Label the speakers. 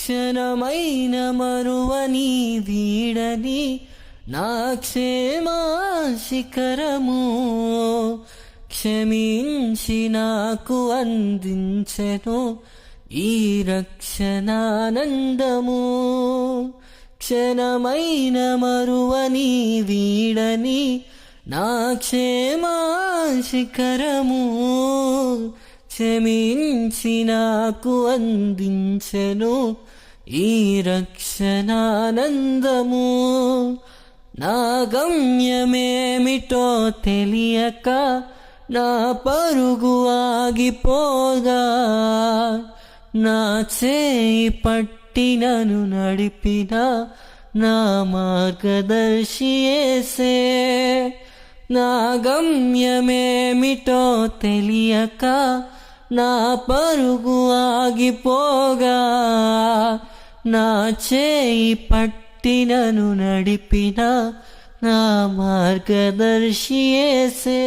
Speaker 1: క్షణమైన మరువని వీడని నా క్షేమా శిఖరము క్షమించి నాకు అందించెను ఈ రక్షణానందము. క్షణమైన మరువని వీడని నా క్షేమా శిఖరము క్షమించి నాకు అందించెను ఈ రక్షణానందము. నా గమ్యమేమిటో తెలియక నా పరుగు ఆగిపోగా నా చేయి పట్టి నన్ను నడిపిన నా మార్గదర్శి యేసే. నా గమ్యమేమిటో తెలియక నా పరుగు ఆగిపోగా నా చేయి పట్టి నన్ను నడిపిన నా మార్గదర్శి యేసే.